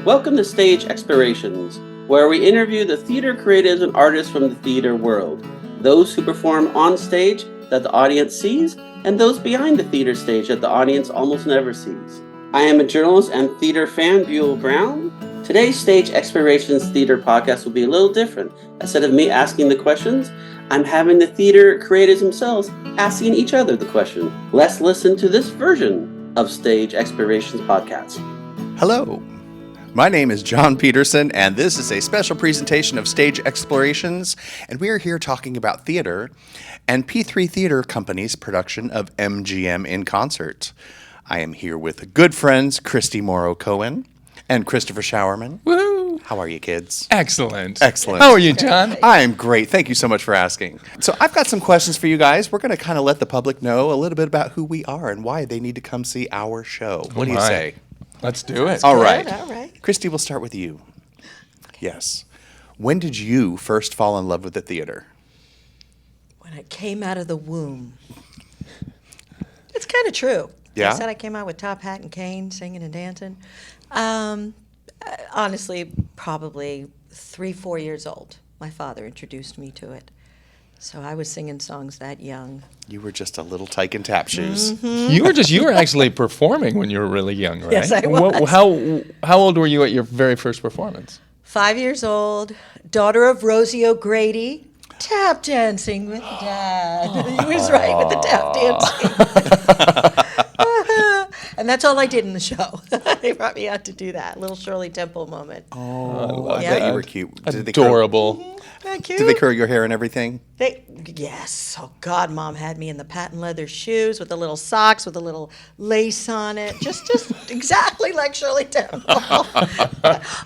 Welcome to Stage Explorations, where we interview the theater creatives and artists from the theater world, those who perform on stage that the audience sees, and those behind the theater stage that the audience almost never sees. I am a journalist and theater fan, Blvd Brown. Today's Stage Explorations Theater podcast will be a little different. Instead of me asking the questions, I'm having the theater creatives themselves asking each other the question. Let's listen to this version of Stage Explorations podcast. Hello, my name is John Peterson, and this is a special presentation of Stage Explorations, and we are here talking about theater and P3 Theater Company's production of MGM in Concert. I am here with good friends Christy Mauro-Cohen and Christopher Showerman. Woo! How are you, kids? Excellent. Excellent. How are you, John? I'm great. Thank you so much for asking. So I've got some questions for you guys. We're going to kind of let the public know a little bit about who we are and why they need to come see our show. What do you say? Let's do it. All right. All right. Christy, we'll start with you. Yes. When did you first fall in love with the theater? When I came out of the womb. It's kind of true. Yeah? I said I came out with top hat and cane, singing and dancing. Honestly, probably 3-4 years old. My father introduced me to it. So I was singing songs that young. You were just a little tyke in tap shoes. You were actually performing when you were really young, right? Yes, I was. How old were you at your very first performance? 5 years old, daughter of Rosie O'Grady, tap dancing with Dad. He was right with the tap dancing. And that's all I did in the show. They brought me out to do that. Little Shirley Temple moment. Oh, I Yeah. bet you were cute. Adorable. That cute? Did they curl your hair and everything? Yes. Oh, God, Mom had me in the patent leather shoes with the little socks with a little lace on it. Just exactly like Shirley Temple.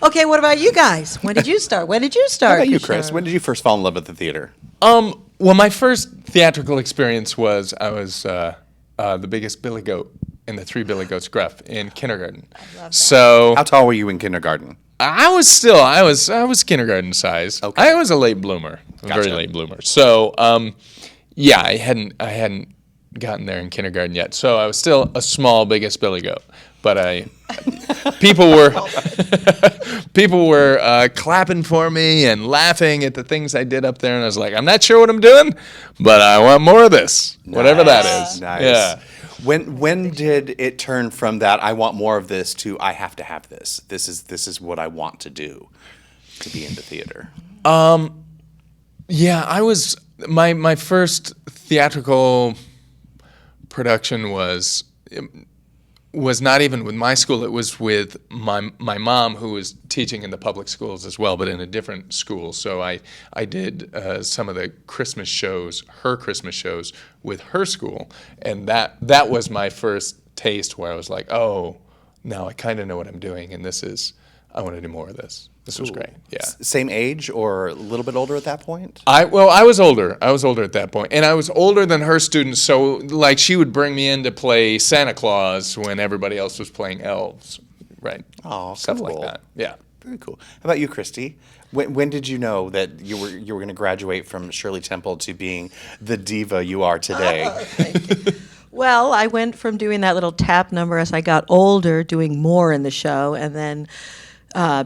Okay, what about you guys? When did you start? How about you, Chris? When did you first fall in love with the theater? Well, my first theatrical experience was I was the biggest billy goat in the Three Billy Goats Gruff in kindergarten. I love that. So How tall were you in kindergarten? I was kindergarten size. Okay. I was a late bloomer, a very Gotcha. late bloomer. So, yeah, I hadn't gotten there in kindergarten yet. So I was still a small, biggest billy goat. But people were clapping for me and laughing at the things I did up there, and I was like, I'm not sure what I'm doing, but I want more of this, whatever that is. Nice. Yeah. When did it turn from that I want more of this to I have to have this? This is what I want to do, to be into theater. Yeah, I was my first theatrical production was not even with my school. It was with my mom, who was teaching in the public schools as well, but in a different school. So I did some of the Christmas shows, her Christmas shows, with her school, and that was my first taste where I was like, oh, now I kind of know what I'm doing, and I want to do more of this. This was great. Yeah. Same age or a little bit older at that point? I was older. I was older at that point, and I was older than her students. So, like, she would bring me in to play Santa Claus when everybody else was playing elves, right? Oh, Stuff cool. like that. Yeah. Very cool. How about you, Christy? When did you know that you were going to graduate from Shirley Temple to being the diva you are today? Thank you. Well, I went from doing that little tap number as I got older, doing more in the show, and then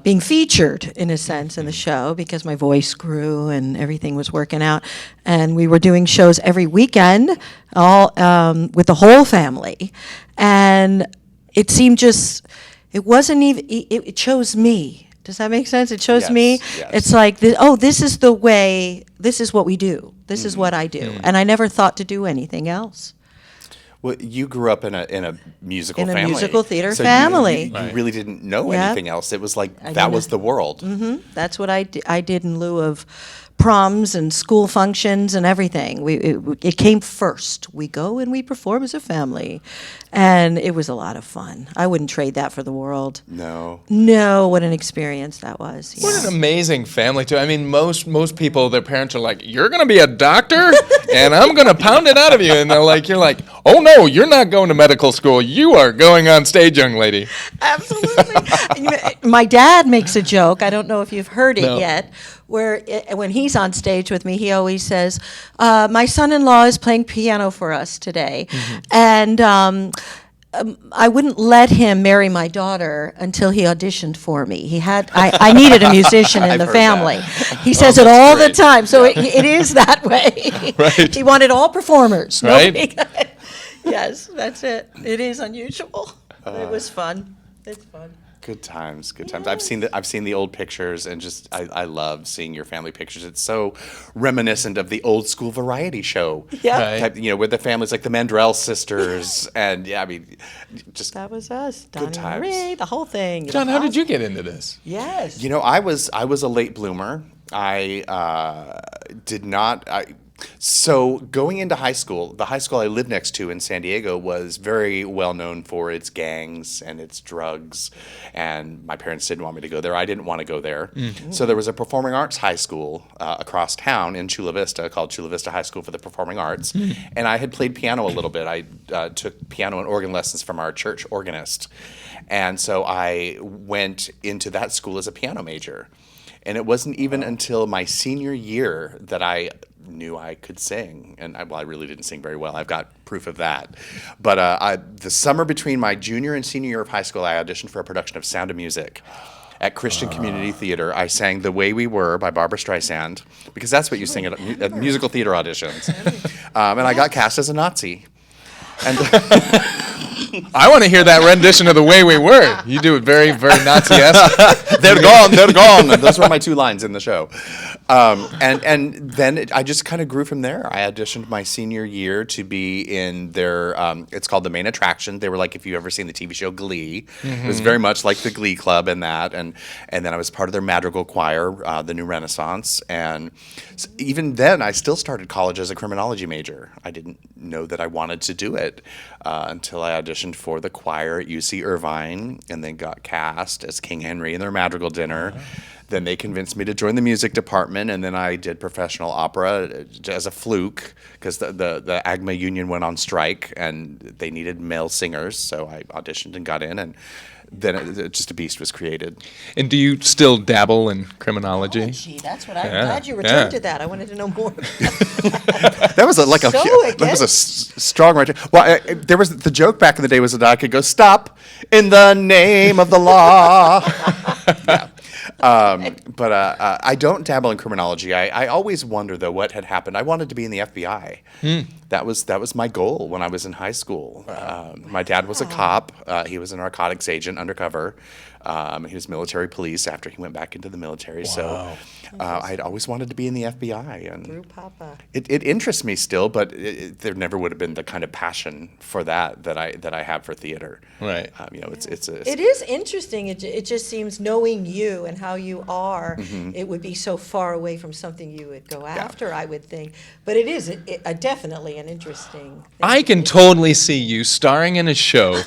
being featured, in a sense, in the show because my voice grew and everything was working out. And we were doing shows every weekend, all with the whole family. And it seemed it wasn't even, it chose me. Does that make sense? It chose me. Yes. It's like, this is the way, this is what we do. This is what I do. And I never thought to do anything else. Well, you grew up in a musical In a family. musical theater so family. You really didn't know Yeah. anything else. It was like I that didn't was the world. That's what I did in lieu of proms and school functions and everything. It came first. We go and we perform as a family. And it was a lot of fun. I wouldn't trade that for the world. No. No, what an experience that was. What Yeah. an amazing family, too. I mean, most people, their parents are like, you're going to be a doctor, and I'm going to pound it out of you. And you're like, oh, no, you're not going to medical school. You are going on stage, young lady. Absolutely. My dad makes a joke. I don't know if you've heard it No. yet, where when he's on stage with me, he always says, my son-in-law is playing piano for us today. And I wouldn't let him marry my daughter until he auditioned for me. I needed a musician in I've the heard family. that. He says it all great. the time, so it is that way. Right. He wanted all performers. Right. Nobody- yes, that's it. It is unusual. It was fun. It's fun. Good times, good times. I've seen the old pictures, and just I love seeing your family pictures. It's so reminiscent of the old school variety show. Yeah. Right. Type, where the families like the Mandrell sisters, and just That was us. Donnie times. Marie, the whole thing. John, how did you get into this? Yes. I was a late bloomer. I did not. So going into high school, the high school I lived next to in San Diego was very well known for its gangs and its drugs, and my parents didn't want me to go there. I didn't want to go there. So there was a performing arts high school across town in Chula Vista called Chula Vista High School for the Performing Arts, and I had played piano a little bit. I took piano and organ lessons from our church organist, and so I went into that school as a piano major. And it wasn't even until my senior year that I knew I could sing. And I really didn't sing very well. I've got proof of that. But the summer between my junior and senior year of high school, I auditioned for a production of Sound of Music at Christian Community Theater. I sang The Way We Were by Barbra Streisand, because that's what you sing at musical theater auditions. And I got cast as a Nazi. And I want to hear that rendition of The Way We Were. You do it very, very Nazi-esque. they're gone. Those were my two lines in the show. And then I just kind of grew from there. I auditioned my senior year to be in their, it's called The Main Attraction. They were like, if you've ever seen the TV show Glee, it was very much like the Glee Club and that. And then I was part of their madrigal choir, the New Renaissance. And even then, I still started college as a criminology major. I didn't know that I wanted to do it until I auditioned for the choir at UC Irvine, and then got cast as King Henry in their madrigal dinner. Then they convinced me to join the music department, and then I did professional opera as a fluke because the AGMA union went on strike and they needed male singers, so I auditioned and got in, and then just a beast was created. And do you still dabble in criminology? Gee, that's what I'm Yeah, glad you returned yeah. to that. I wanted to know more. That was a So strong right. Well, there was the joke back in the day was that I could go stop in the name of the law. Yeah. But I don't dabble in criminology. I always wonder though what had happened. I wanted to be in the FBI. That was my goal when I was in high school. My dad was a cop. He was a narcotics agent undercover. He was military police after he went back into the military. So I'd always wanted to be in the FBI, and Brew Papa. it interests me still. But there never would have been the kind of passion for that I have for theater. Right. It is interesting. It just seems, knowing you and how you are, it would be so far away from something you would go after, I would think. But it is definitely an interesting thing. I can totally see you starring in a show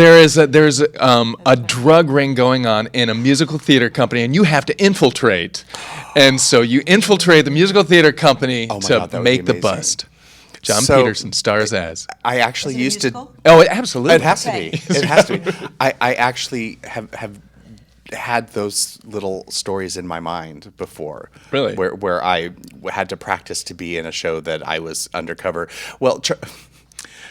there's a drug ring going on in a musical theater company, and you have to infiltrate. And so you infiltrate the musical theater company God, to that would make be the amazing. bust. John So, Peterson stars as. I actually Is it a used to. musical? Oh, absolutely. It has to be. It has to be. I actually have had those little stories in my mind before. Really? Where I had to practice to be in a show that I was undercover. Well,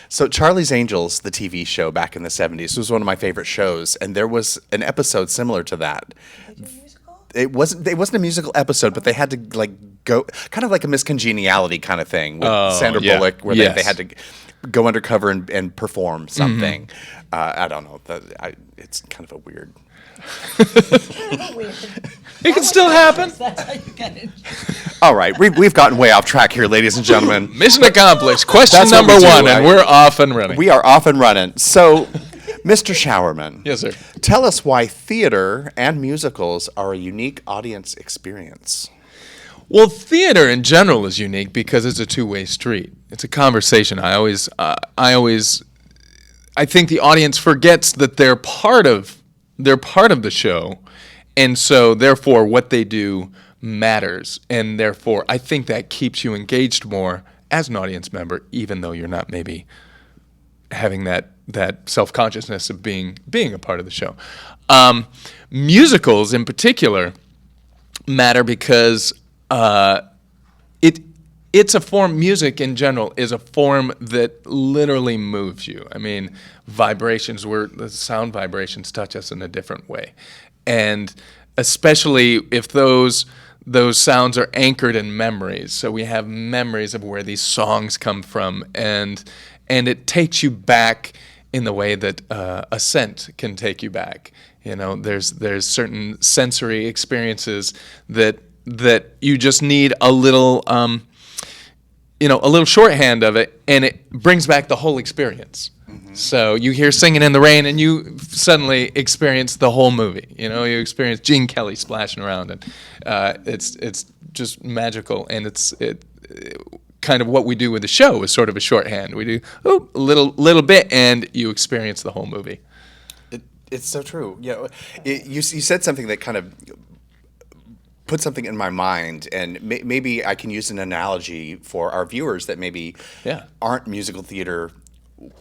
so Charlie's Angels, the TV show back in the 70s, was one of my favorite shows, and there was an episode similar to that. It wasn't a musical episode, but they had to go kind of like a Miss Congeniality kind of thing with Sandra Bullock, where they had to go undercover and perform something. I don't know. It's kind of a weird. It can still happen. That's how you get it. All right, we've gotten way off track here, ladies and gentlemen. Mission accomplished. Question That's what number we do. one, and we're off and running. We are off and running. So, Mr. Showerman. Yes, sir. Tell us why theater and musicals are a unique audience experience. Well, theater in general is unique because it's a two-way street. It's a conversation. I think the audience forgets that they're part of the show, and so therefore what they do matters, and therefore I think that keeps you engaged more as an audience member, even though you're not maybe having that self-consciousness of being a part of the show. Musicals in particular matter because it's a form. Music in general is a form that literally moves you. I mean, vibrations, the sound vibrations touch us in a different way, and especially if those sounds are anchored in memories. So we have memories of where these songs come from, and it takes you back in the way that a scent can take you back. You know, there's certain sensory experiences that you just need a little a little shorthand of it, and it brings back the whole experience. So you hear Singing in the Rain, and you suddenly experience the whole movie. You know, you experience Gene Kelly splashing around, and it's just magical. And it's kind of what we do with the show is sort of a shorthand. We do a little bit, and you experience the whole movie. It's so true. Yeah, you said something that kind of put something in my mind, and maybe I can use an analogy for our viewers that maybe aren't musical theater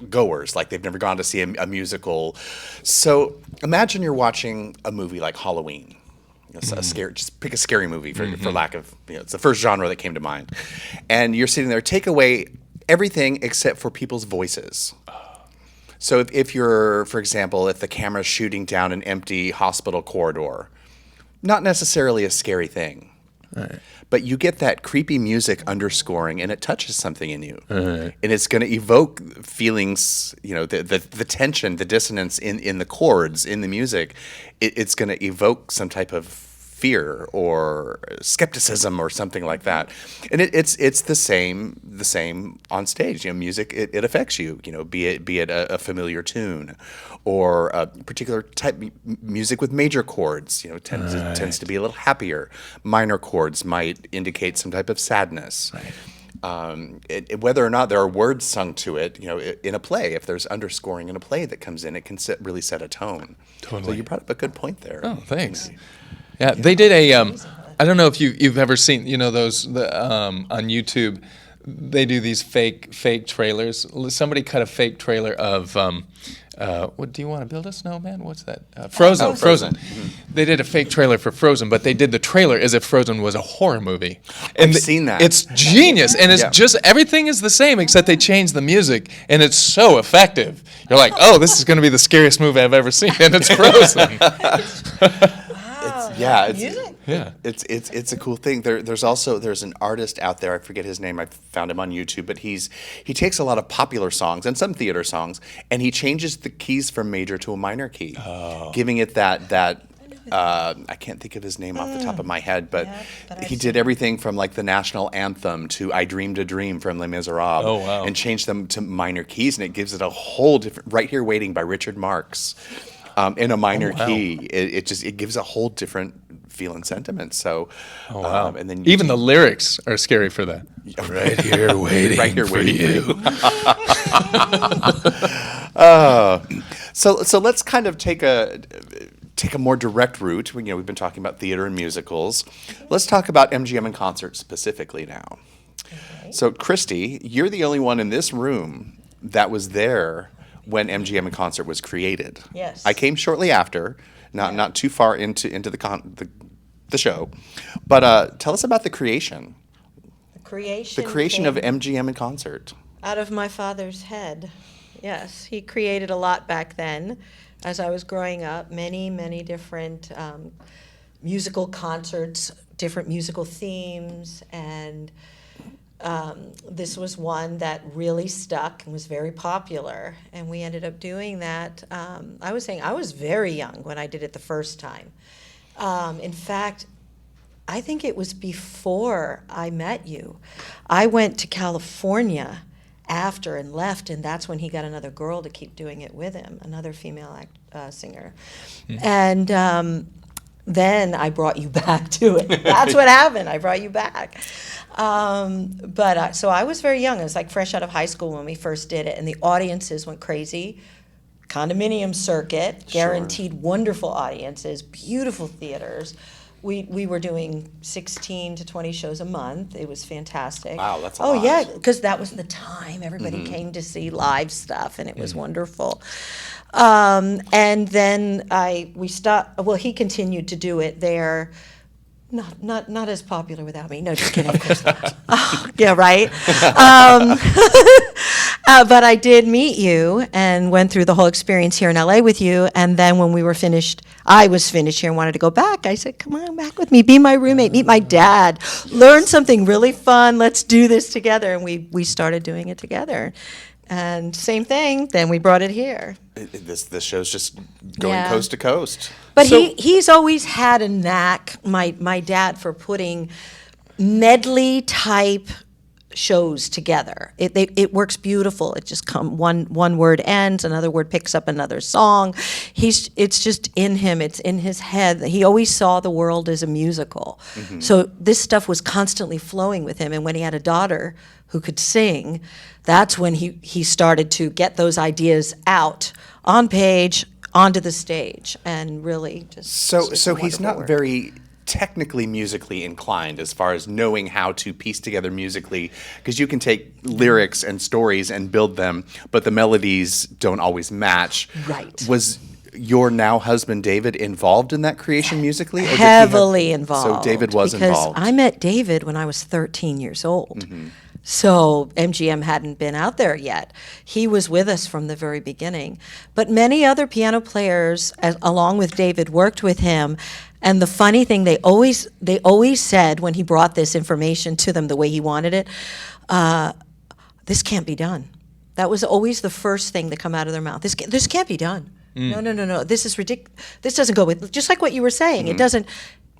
goers, like they've never gone to see a musical. So imagine you're watching a movie like Halloween. Just pick a scary movie for lack of, it's the first genre that came to mind. And you're sitting there, take away everything except for people's voices. So if you're, for example, if the camera's shooting down an empty hospital corridor, not necessarily a scary thing. Right. But you get that creepy music underscoring, and it touches something in you. Right. And it's going to evoke feelings, the tension, the dissonance in the chords, in the music. It's going to evoke some type of fear or skepticism or something like that. And it's the same on stage. Music, it affects you, be it a familiar tune or a particular type music with major chords, tends to be a little happier. Minor chords might indicate some type of sadness. Right. Whether or not there are words sung to it, in a play, if there's underscoring in a play that comes in, it can really set a tone. Totally. So you brought up a good point there. Oh, thanks. Yeah, they did I don't know if you've ever seen, those on YouTube. They do these fake trailers. Somebody cut a fake trailer of what do you want to build a snowman? What's that? Frozen. Oh, Frozen. Mm-hmm. They did a fake trailer for Frozen, but they did the trailer as if Frozen was a horror movie. I've seen that. It's genius, and it's just everything is the same except they changed the music, and it's so effective. You're like, oh, this is going to be the scariest movie I've ever seen, and it's Frozen. It's a cool thing. There's an artist out there, I forget his name, I found him on YouTube, but he takes a lot of popular songs and some theater songs, and he changes the keys from major to a minor key, giving it that I can't think of his name off the top of my head, but he did everything from like the national anthem to I Dreamed a Dream from Les Miserables, and changed them to minor keys, and it gives it a whole different, Right Here Waiting by Richard Marx. In a minor key, it gives a whole different feel and sentiment. So, and then even the lyrics are scary for that. Right here waiting, right here waiting for you. So let's kind of take a more direct route. We've been talking about theater and musicals. Let's talk about MGM and concert specifically now. Okay. So Christy, you're the only one in this room that was there when MGM in Concert was created. Yes. I came shortly after, not too far into the show. But tell us about the creation. The creation of MGM in Concert. Out of my father's head. Yes, he created a lot back then. As I was growing up, many, many different musical concerts, different musical themes, and this was one that really stuck and was very popular, and we ended up doing that. I was very young when I did it the first time. In fact, I think it was before I met you. I went to California after and left, and that's when he got another girl to keep doing it with him, another female singer. Mm-hmm. And then I brought you back to it. That's what happened. I brought you back. So I was very young. I was like fresh out of high school when we first did it, and the audiences went crazy. Condominium circuit, guaranteed wonderful audiences, beautiful theaters. We were doing 16 to 20 shows a month. It was fantastic. Wow, that's a lot. Oh yeah, because that was the time everybody came to see live stuff, and it was wonderful. And then he continued to do it there Not as popular without me. No, just kidding. Of course not. Yeah, right. But I did meet you and went through the whole experience here in LA with you. And then when we were finished, I was finished here and wanted to go back. I said, come on back with me, be my roommate, meet my dad, learn something really fun. Let's do this together. And we started doing it together. And same thing, then we brought it here. This show's just going coast to coast. But he's always had a knack, my dad, for putting medley type shows together. It works beautiful. It just one word ends, another word picks up another song. It's just in him. It's in his head. He always saw the world as a musical. Mm-hmm. So this stuff was constantly flowing with him. And when he had a daughter who could sing, that's when he started to get those ideas out on page, onto the stage, and really just. So he's not very technically musically inclined as far as knowing how to piece together musically, because you can take lyrics and stories and build them, but the melodies don't always match. Right. Was your now husband David involved in that creation musically? Or heavily involved. So David was involved. Because I met David when I was 13 years old. Mm-hmm. So MGM hadn't been out there yet. He was with us from the very beginning. But many other piano players, along with David, worked with him. And the funny thing, they always said when he brought this information to them the way he wanted it, this can't be done. That was always the first thing to come out of their mouth. This can't be done. No. This is ridiculous. This doesn't go with, just like what you were saying. It doesn't,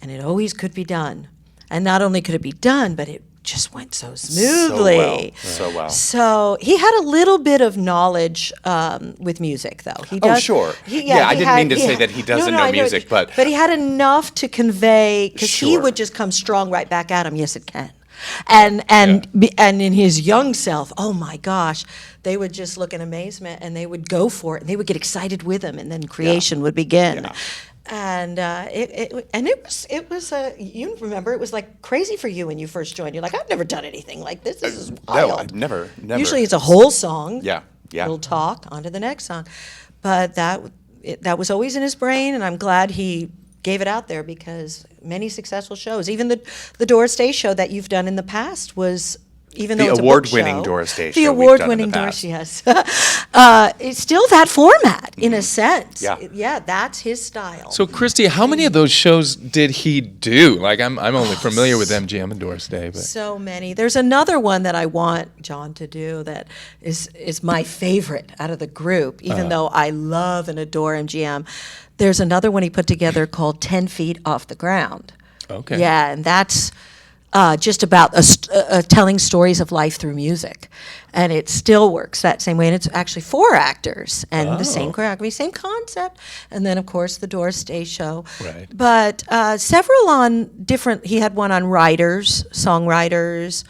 and it always could be done. And not only could it be done, but it just went so smoothly. So well. So he had a little bit of knowledge with music, though. He does, sure. I didn't mean to say that he doesn't know music, but he had enough to convey, because he would just come strong right back at him. Yes, it can. And in his young self, oh my gosh, they would just look in amazement and they would go for it and they would get excited with him, and then creation would begin. Yeah. And it was you remember, it was like crazy for you when you first joined. You're like, I've never done anything like this. This is wild. No, I've never. Usually it's a whole song. Yeah. Little talk on to the next song, but that was always in his brain, and I'm glad he gave it out there, because many successful shows, even the Doris Day show that you've done in the past, was, even though it's a book show, the award-winning Doris Day show. The award-winning Doris, yes. It's still that format, in a sense. Yeah. That's his style. So, Christy, how many of those shows did he do? Like, I'm only familiar with MGM and Doris Day, but so many. There's another one that I want John to do that is my favorite out of the group, even though I love and adore MGM. There's another one he put together called 10 Feet Off the Ground. Okay. Yeah, and that's just about telling stories of life through music. And it still works that same way. And it's actually 4 actors and the same choreography, same concept. And then, of course, the Doris Day show. Right. But several on different, he had one on writers, songwriters.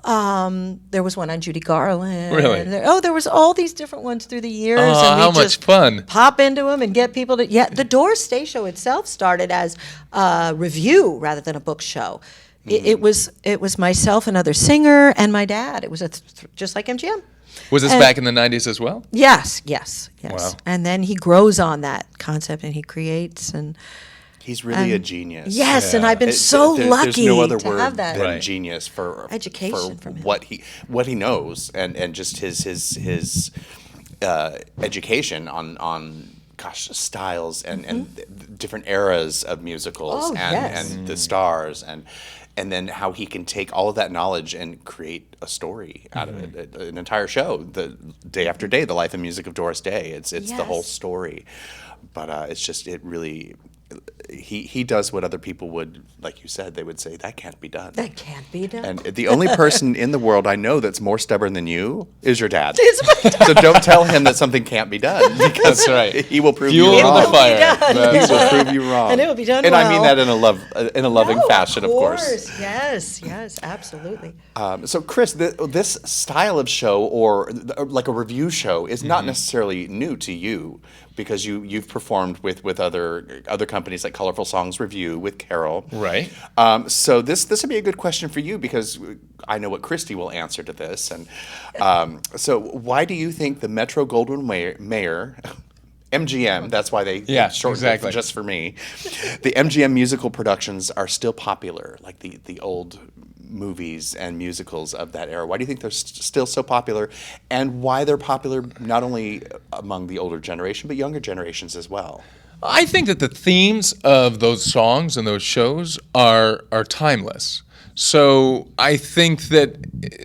There was one on Judy Garland. Really? There was all these different ones through the years. Oh, and how much fun. Pop into them and get people to, the Doris Day show itself started as a revue rather than a book show. It was myself, another singer, and my dad. It was just like MGM. Was this back in the 90s as well? Yes. Wow. And then he grows on that concept and he creates, and he's really a genius. Yes, and I've been so lucky there's no other to word have that. than genius for Education from him. what he knows, and just his education on styles and different eras of musicals and the stars and then how he can take all of that knowledge and create a story out of it, an entire show, the Day After Day, the life and music of Doris Day. It's the whole story, but he does what other people would, like you said, they would say, that can't be done. That can't be done. And the only person in the world I know that's more stubborn than you is your dad. So don't tell him that something can't be done, because that's right. He will prove Fuel you wrong. the fire. He will prove you wrong. And it will be done and well. I mean that in a loving fashion, of course. Yes, absolutely. So, Chris, this style of show, or like a revue show, is not necessarily new to you, because you've performed with other companies like Colorful Songs Revue with Carol. Right. So this would be a good question for you, because I know what Christy will answer to this. And so why do you think the Metro Goldwyn Mayer MGM, that's why they Yeah, shortened exactly. it just for me. The MGM musical productions are still popular, like the old movies and musicals of that era. Why do you think they're still so popular, and why they're popular not only among the older generation, but younger generations as well? I think that the themes of those songs and those shows are timeless. So I think that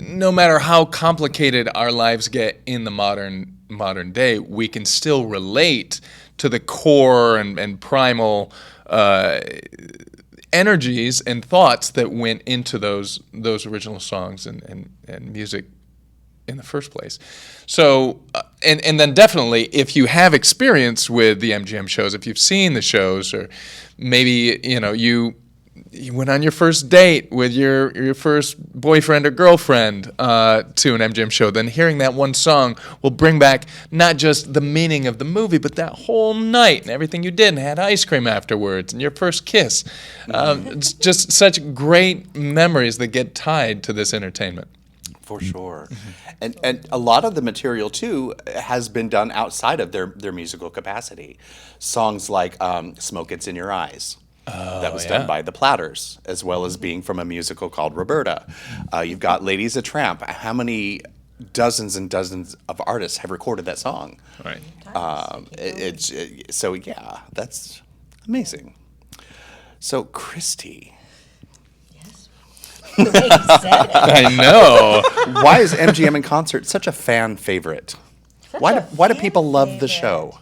no matter how complicated our lives get in the modern day, we can still relate to the core and primal energies and thoughts that went into those original songs and music in the first place. So, and then definitely, if you have experience with the MGM shows, if you've seen the shows, or maybe you went on your first date with your first boyfriend or girlfriend to an MGM show, then hearing that one song will bring back not just the meaning of the movie, but that whole night and everything you did and had ice cream afterwards and your first kiss. It's just such great memories that get tied to this entertainment. For sure. And a lot of the material, too, has been done outside of their musical capacity. Songs like Smoke Gets in Your Eyes. That was done by the Platters, as well as being from a musical called Roberta. You've got Ladies a Tramp. How many dozens and dozens of artists have recorded that song? Right. So, yeah, that's amazing. So, Christy, The way he said it. I know. why is MGM in Concert such a fan favorite? Why do people love the show?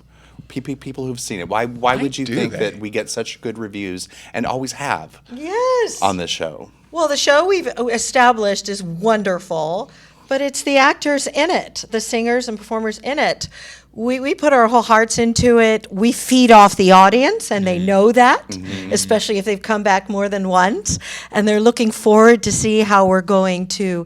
People who've seen it. Why would you do think they? that we get such good reviews and always have Yes. on this show? Well, the show we've established is wonderful, but it's the actors in it, the singers and performers in it. We put our whole hearts into it. We feed off the audience, and they know that, especially if they've come back more than once. And they're looking forward to see how we're going to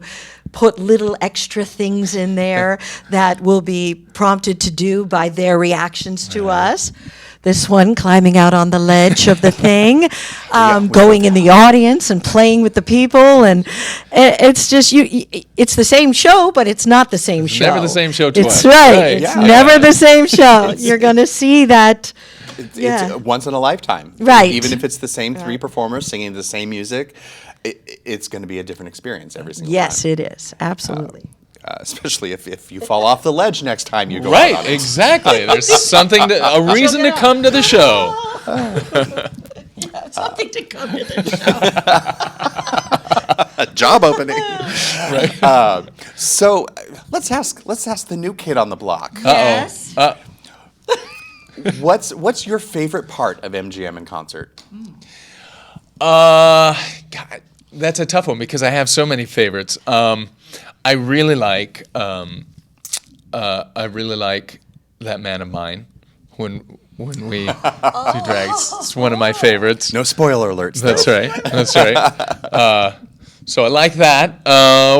put little extra things in there that will be prompted to do by their reactions to us. This one climbing out on the ledge of the thing, going in the audience and playing with the people, and it's just it's the same show, but it's not the same show. Never the same show It's twice. right. It's Yeah. never the same show. You're going to see that. It's once in a lifetime. Right. Even if it's the same three performers singing the same music, it's going to be a different experience every single Yes, time. it is. Absolutely. Especially if you fall off the ledge next time you go out Right, on it. exactly. There's a reason to come to the show. Something to come to the show. Job opening. So let's ask the new kid on the block. Yes. What's your favorite part of MGM in Concert? God, that's a tough one because I have so many favorites. I really like That Man of Mine when we do drags. It's one of my favorites. No spoiler alerts. That's though. right. That's right. So I like that.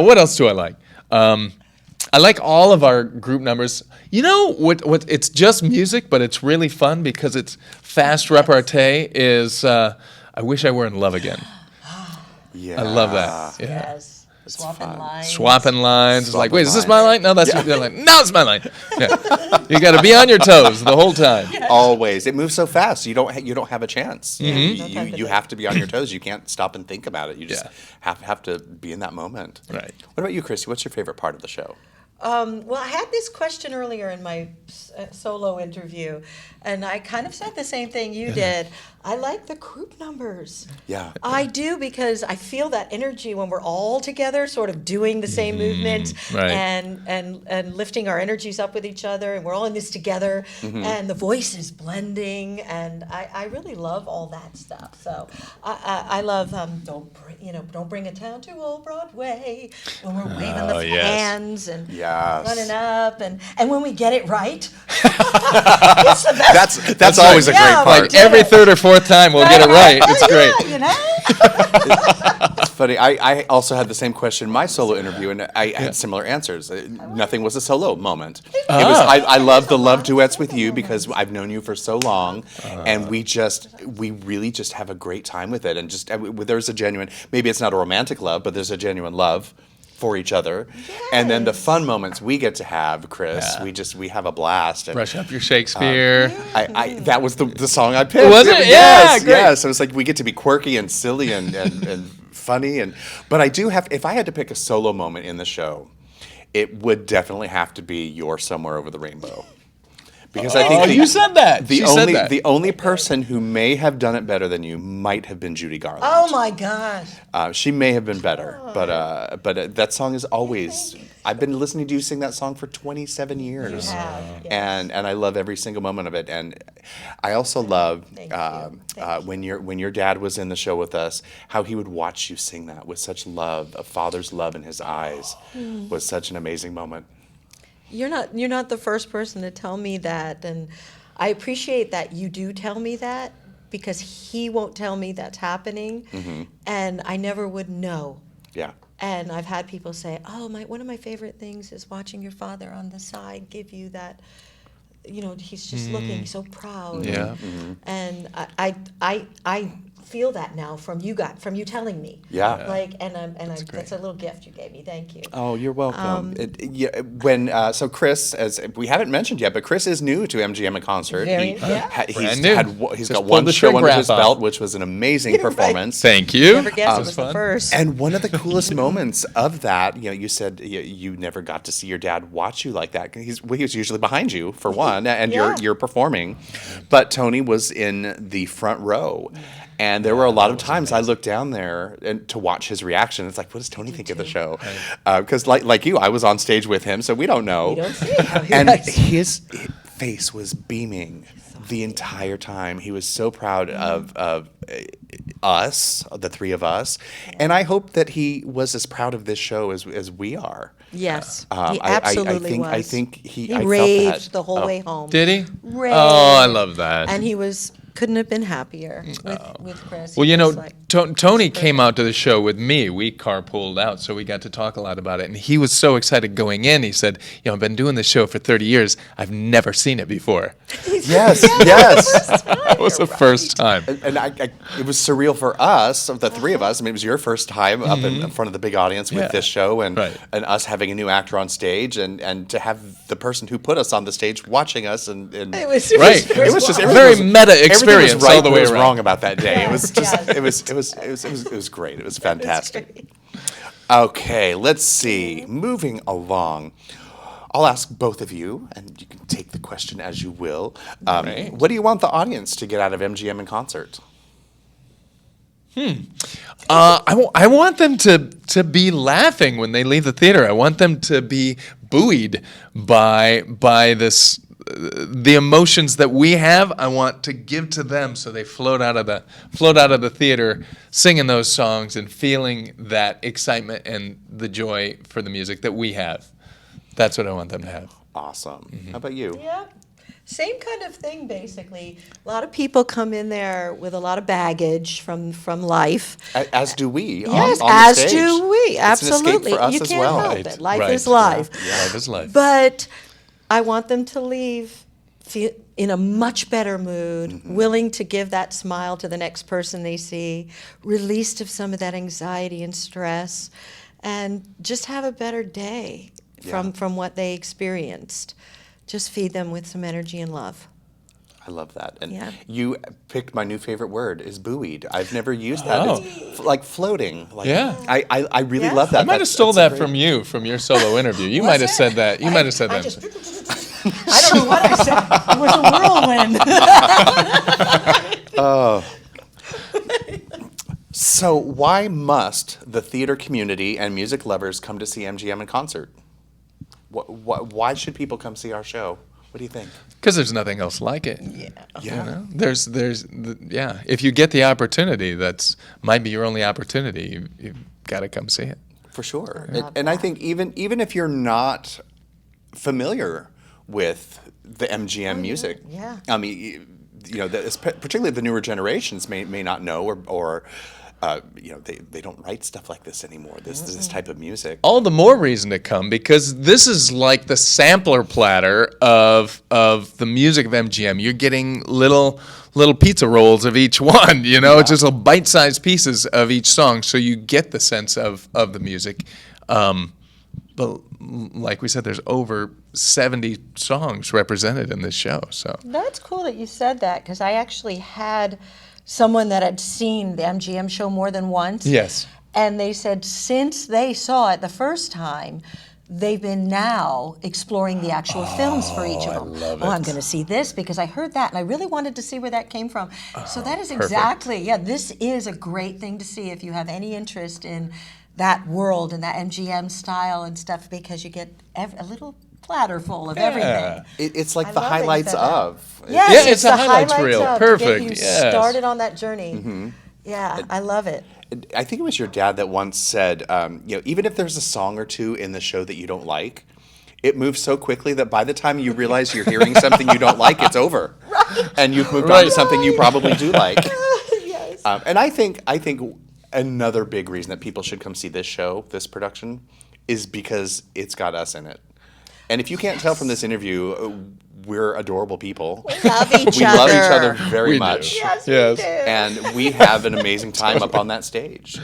What else do I like? I like all of our group numbers. You know what? It's just music, but it's really fun because it's fast repartee. Is I Wish I Were in Love Again. Yeah. I love that. Yeah. Yes. Swapping lines. Swapping lines. It's like, Swapping wait, is this lines. my line? No, that's your line. No, it's my line. Yeah. You got to be on your toes the whole time. Always. It moves so fast. You don't have a chance. Mm-hmm. You have to be on your toes. You can't stop and think about it. You just Yeah. have to be in that moment. Right. What about you, Christy? What's your favorite part of the show? Well, I had this question earlier in my solo interview, and I kind of said the same thing you did. I like the group numbers. Yeah. I do, because I feel that energy when we're all together, sort of doing the same movement right. and lifting our energies up with each other, and we're all in this together, and the voices blending, and I really love all that stuff. So I love don't bring it down to old Broadway when we're waving the yes. hands and Yes. running up, and when we get it right, it's the best. That's always a great Yeah, part. Like every third or fourth time we'll get it right. It's great. Yeah, you know? It's funny. I also had the same question in my solo interview, and I had similar answers. Nothing was a solo moment. It was. I love the love duets with you because I've known you for so long, and we really just have a great time with it. And just there's a genuine. Maybe it's not a romantic love, but there's a genuine love for each other, and then the fun moments we get to have, Chris. Yeah. We have a blast. And, Brush up your Shakespeare. that was the song I picked. Was it? Yes, Yeah, great. yes. It was like we get to be quirky and silly and funny, but I do have. If I had to pick a solo moment in the show, it would definitely have to be "You're Somewhere Over the Rainbow." Because I think you said that. The She only said that. the only person who may have done it better than you might have been Judy Garland. Oh my gosh. She may have been better, but that song is always. I've been listening to you sing that song for 27 years, You have, yes. and I love every single moment of it. And I also love Thank you. when your dad was in the show with us, how he would watch you sing that with such love, a father's love in his eyes, was such an amazing moment. You're not the first person to tell me that, and I appreciate that you do tell me that, because he won't tell me that's happening, and I never would know. Yeah. And I've had people say, "Oh, one of my favorite things is watching your father on the side give you that, he's just looking so proud." Yeah. And I feel that now from you telling me. Yeah. That's a little gift you gave me. Thank you. Oh, you're welcome. So Chris, as we haven't mentioned yet, but Chris is new to MGM in concert. Very- yeah. Brand new. He's Just got pulled one the show shrink under wrap his off. belt, which was an amazing performance. Thank you. Never guessed it That was the fun. first. And one of the coolest moments of that, you said you never got to see your dad watch you like that. He was usually behind you, for one, and Yeah. you're performing. But Tony was in the front row. And there were a lot of times I looked down there and to watch his reaction. It's like, what does Tony think of the show? Because like you, I was on stage with him, so we don't know. You don't see it. And Yes. his face was beaming the entire time. He was so proud of us, the three of us. And I hope that he was as proud of this show as we are. Yes, he I absolutely was. I think He I felt raved that. the whole way home. Did he? Raved. Oh, I love that. And he couldn't have been happier with Chris. Well, He was like, Tony came out to the show with me. We carpooled out, so we got to talk a lot about it. And he was so excited going in. He said, I've been doing this show for 30 years. I've never seen it before. Yes, yes. It was the first time. And it was surreal for us, of the three of us. I mean, it was your first time up in front of the big audience with Yeah. this show, and Right. and us having a new actor on stage, and to have the person who put us on the stage watching us, and It was Right. it was just a everything very was- meta everything experience was right, all the but way it was around. wrong about that day. It was just Yes. it was great. It was fantastic. Okay, let's see. Moving along. I'll ask both of you, and you can take the question as you will. Great. What do you want the audience to get out of MGM in concert? I want them to be laughing when they leave the theater. I want them to be buoyed by this the emotions that we have. I want to give to them so they float out of the theater singing those songs and feeling that excitement and the joy for the music that we have. That's what I want them to have. Awesome. How about you? Yeah. Same kind of thing, basically. A lot of people come in there with a lot of baggage from life. As do we. Yes, on the as stage. do we. It's an escape Absolutely. for us You as can't well. help Right, it. Life right. is life. Yeah. Life is life. But I want them to leave in a much better mood, willing to give that smile to the next person they see, released of some of that anxiety and stress, and just have a better day from what they experienced. Just feed them with some energy and love. I love that. And Yeah. you picked my new favorite word is buoyed. I've never used that. Oh. It's like floating. Like, Yeah. I really Yeah. love that. I might have That's- stole that's that a great- from you, from your solo interview. You might have said that. You might have said I that. just, I don't know what I said. It was a whirlwind. So why must the theater community and music lovers come to see MGM in concert? Why should people come see our show? What do you think? Because there's nothing else like it. Yeah. Yeah. You know? Yeah. If you get the opportunity, that's might be your only opportunity. You've got to come see it. For sure. love And I think even if you're not familiar with the MGM music, yeah. I mean, particularly the newer generations may not know or they don't write stuff like this anymore. This type of music. All the more reason to come because this is like the sampler platter of the music of MGM. You're getting little pizza rolls of each one, just little bite-sized pieces of each song, so you get the sense of the music. But like we said, there's over 70 songs represented in this show. So That's cool that you said that, because I actually had someone that had seen the MGM show more than once. yes, And they said since they saw it the first time, they've been now exploring the actual films for each of them. I'm going to see this because I heard that and I really wanted to see where that came from. So that is exactly, this is a great thing to see if you have any interest in that world and that MGM style and stuff, because you get a little platter full of everything. It's like I the love that you highlights said that. of. Yes, Yeah, it's the a highlights reel. of, Perfect, to get you yes. started on that journey. Yeah, I love it. I think it was your dad that once said, even if there's a song or two in the show that you don't like, it moves so quickly that by the time you realize you're hearing something you don't like, it's over. Right. And you've moved on to something you probably do like. Yes. And I think another big reason that people should come see this show, this production, is because it's got us in it. And if you can't tell from this interview, we're adorable people. We love each We other. love each other very We do. much. Yes, Yes. we do. And we have an amazing time up on that stage.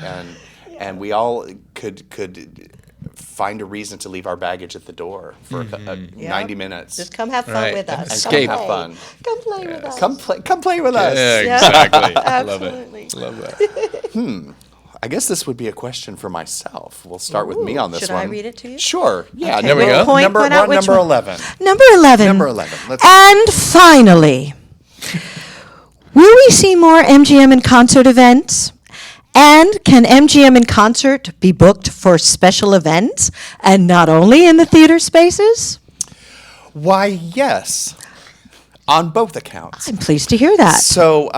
And we all could find a reason to leave our baggage at the door for 90 minutes. Just come have fun Right. with us. And Escape. come have fun. Come play with us. Come play with us. yeah, Yeah. exactly. Love Absolutely. it. Love that. I guess this would be a question for myself. We'll start with me on this Should one. I read it to you? Sure. Yeah. Okay, there we number, go. Point Number, one out, which number one? 11. Number 11. Number 11. Let's And finally, will we see more MGM in concert events? And can MGM in concert be booked for special events and not only in the theater spaces? Why, yes. On both accounts. I'm pleased to hear that. So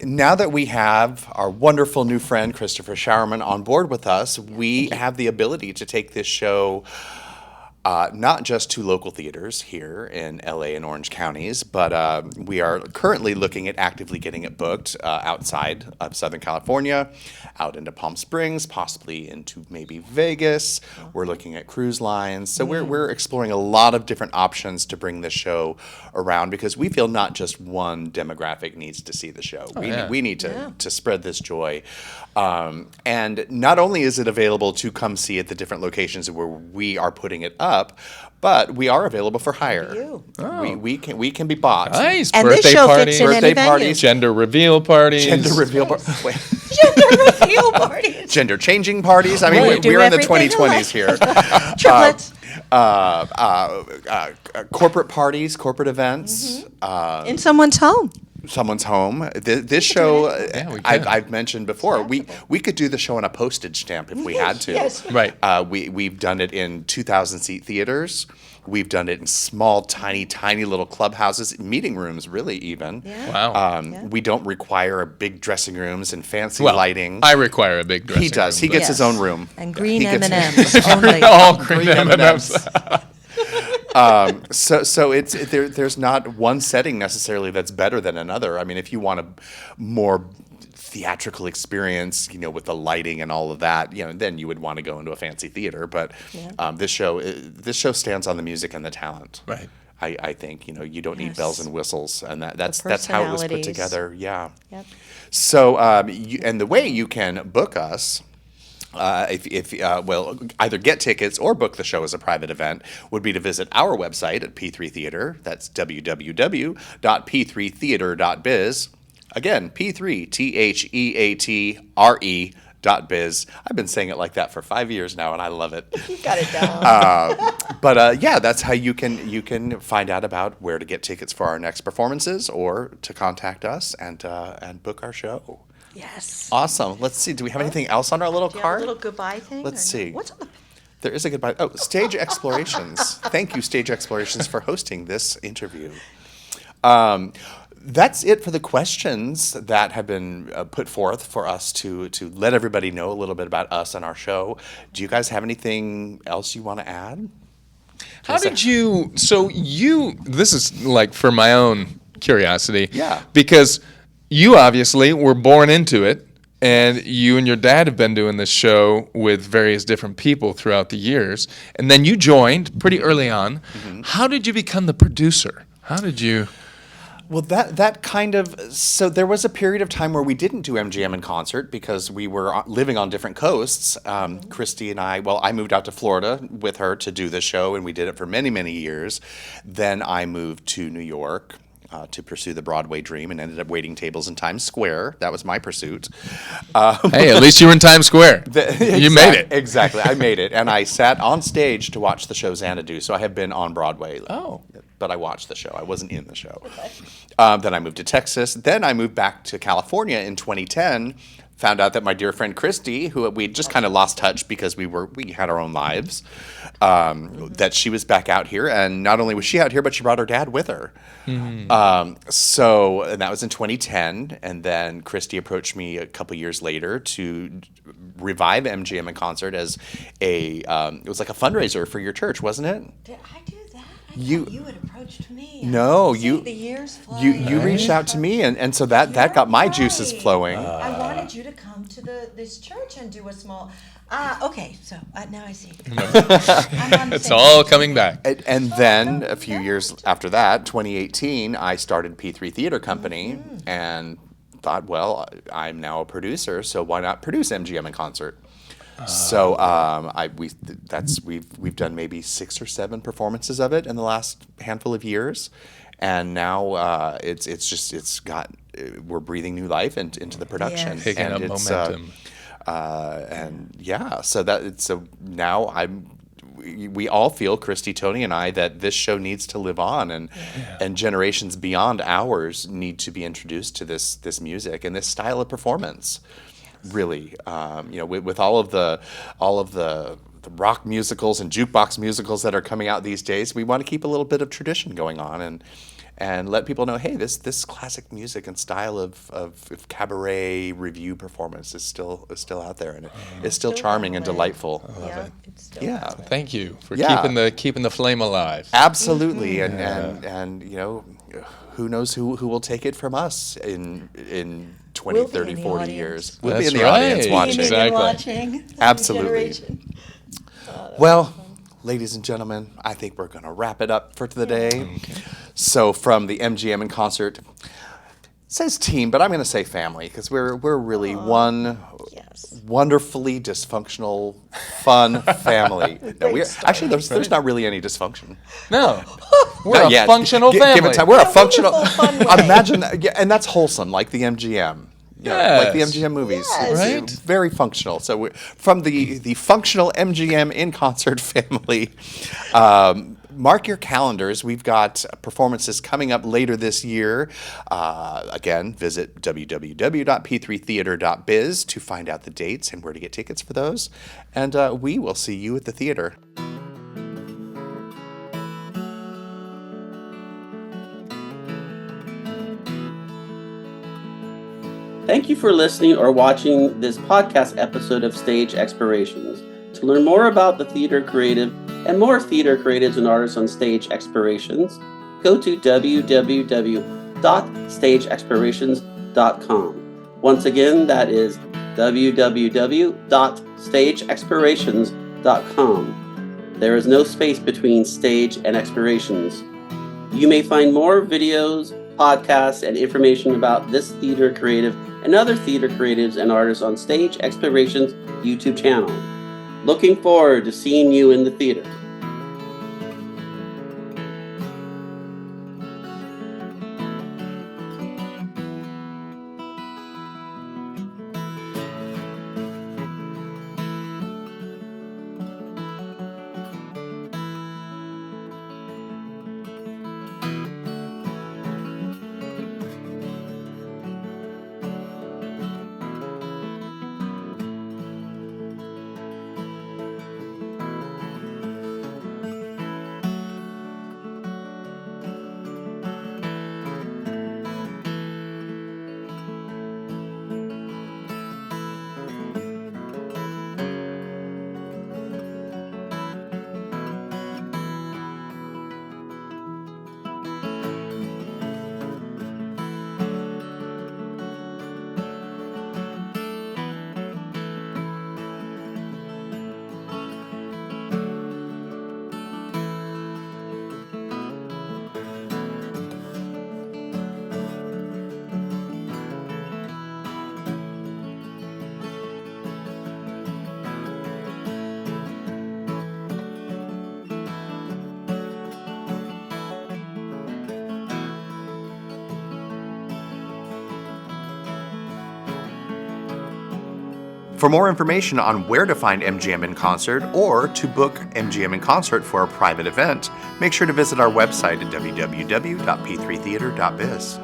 now that we have our wonderful new friend Christopher Showerman on board with us, we have the ability to take this show not just to local theaters here in LA and Orange counties, but we are currently looking at actively getting it booked outside of Southern California, out into Palm Springs, possibly into maybe Vegas. We're looking at cruise lines. So we're exploring a lot of different options to bring this show around, because we feel not just one demographic needs to see the show. We need to spread this joy. And not only is it available to come see at the different locations where we are putting it up, but we are available for hire. We can be bought. Nice. And this Birthday show parties, fits in any birthday venue. parties, gender reveal parties. Gender reveal wait, Gender reveal parties. gender changing parties. I mean, Right. Do we're in the everything 2020s here. Triplets. Corporate parties, corporate events. In someone's home. Someone's home. This show, Yeah, we can. I've mentioned before, we could do the show on a postage stamp if we had to. Yes. Right. We've done it in 2,000-seat theaters. We've done it in small, tiny little clubhouses, meeting rooms, really even. Yeah. Wow. We don't require big dressing rooms and fancy Well, lighting. I require a big dressing He does. room, He gets Yes. his own room. And green He gets- M&Ms only. all green M&Ms. M&Ms. So it's there's not one setting necessarily that's better than another. I mean, if you want a more theatrical experience, with the lighting and all of that, then you would want to go into a fancy theater. But this show stands on the music and the talent. Right. I think you don't need Yes. bells and whistles, and that's how it was put personalities. together. Yeah. Yep. So and the way you can book us. If either get tickets or book the show as a private event would be to visit our website at P3 Theater. That's www.p3theater.biz. Again, P3 THEATRE.biz. I've been saying it like that for 5 years now, and I love it. You got it down. But that's how you can find out about where to get tickets for our next performances, or to contact us and book our show. Yes. Awesome. Let's see. Do we have anything else on our little Do you have card? a little goodbye thing? Let's or no? see. What's on the... There is a goodbye. Oh, Stage Explorations. Thank you, Stage Explorations, for hosting this interview. That's it for the questions that have been put forth for us to let everybody know a little bit about us and our show. Do you guys have anything else you want to add? How did you? This is like for my own curiosity. Yeah. Because you obviously were born into it, and you and your dad have been doing this show with various different people throughout the years, and then you joined pretty early on. Mm-hmm. How did you become the producer? How did you? Well, that kind of, so there was a period of time where we didn't do MGM in concert because we were living on different coasts. Christy and I moved out to Florida with her to do the show, and we did it for many, many years. Then I moved to New York to pursue the Broadway dream and ended up waiting tables in Times Square. That was my pursuit. Hey, at least you were in Times Square. You made it. Exactly. I made it. And I sat on stage to watch the show Xanadu. So I have been on Broadway. Oh. But I watched the show. I wasn't in the show. Then I moved to Texas. Then I moved back to California in 2010. Found out that my dear friend Christy, who we just kind of lost touch because we had our own lives, that she was back out here. And not only was she out here, but she brought her dad with her. And that was in 2010. And then Christy approached me a couple years later to revive MGM in concert as it was like a fundraiser for your church, wasn't it? Did I do that? You had approached me. No, See, the years fly. you reached out to me, and so that got my juices flowing. I wanted you to come to this church and do a small. Okay, so now I see. I'm on the It's same all page. coming back. And then a few years after that, 2018, I started P3 Theater Company and thought, well, I'm now a producer, so why not produce MGM in concert? So we've done maybe 6 or 7 performances of it in the last handful of years, and now we're breathing new life into the production. Yes. Picking and up it's, momentum. so now we all feel, Christy, Tony, and I, that this show needs to live on, and generations beyond ours need to be introduced to this music and this style of performance. Really, with all of the rock musicals and jukebox musicals that are coming out these days, we want to keep a little bit of tradition going on and let people know, hey, this classic music and style of cabaret revue performance is still out there, and it's still charming and delightful. Yeah, it's still Yeah. Thank you for Yeah. keeping the flame alive. Absolutely, and who knows who will take it from us in 20, We'll be 30, in the 40 audience. years. We'll That's be in the audience right. watching. Exactly. Watching. Absolutely. Generation. Well, ladies and gentlemen, I think we're going to wrap it up for today. Okay. So from the MGM in concert, it says team, but I'm going to say family because we're really one Yes. wonderfully dysfunctional, fun family. No, there's not really any dysfunction. No, we're Not a yet. functional Give family. it time. We're a functional. wonderful, fun way. Imagine that, yeah, and that's wholesome, like the MGM. Like the Yes. MGM movies. Yes. It's, Right? very functional. So from the functional MGM in concert family, mark your calendars. We've got performances coming up later this year. Again, visit www.p3theater.biz to find out the dates and where to get tickets for those. And we will see you at the theater. Thank you for listening or watching this podcast episode of Stage Explorations. To learn more about the theater creative and more theater creatives and artists on Stage Explorations, go to www.stageexplorations.com. Once again, that is www.stageexplorations.com. There is no space between stage and explorations. You may find more videos, podcasts, and information about this theater creative and other theater creatives and artists on Stage Explorations YouTube channel. Looking forward to seeing you in the theater. For more information on where to find MGM in concert or to book MGM in concert for a private event, make sure to visit our website at www.p3theater.biz.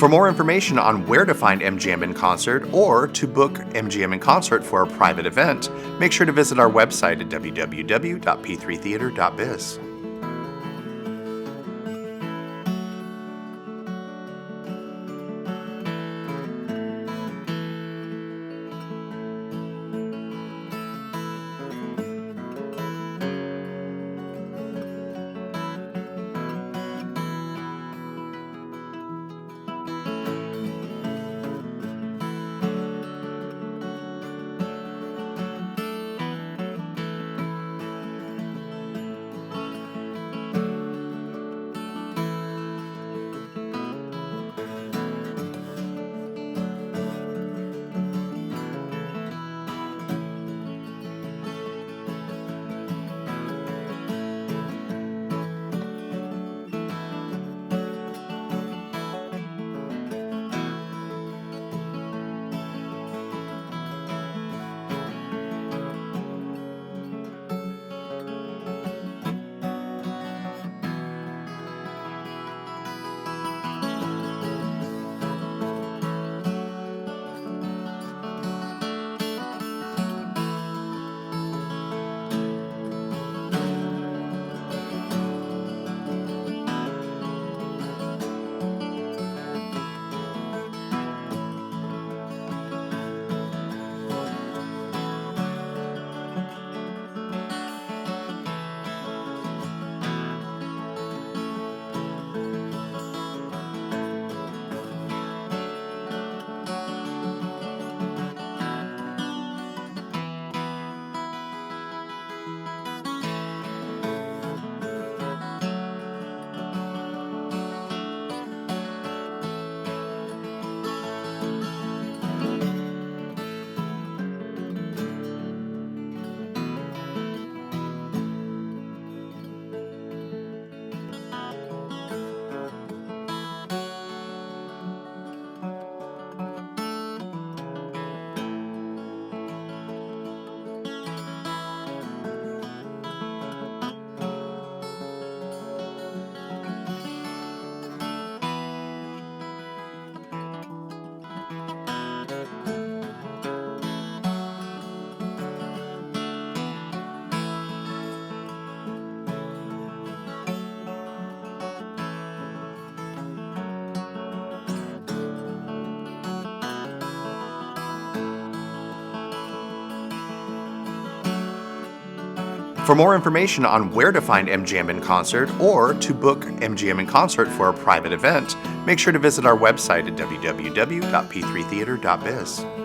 For more information on where to find MGM in concert or to book MGM in concert for a private event, make sure to visit our website at www.p3theater.biz. For more information on where to find MGM in concert or to book MGM in concert for a private event, make sure to visit our website at www.p3theater.biz.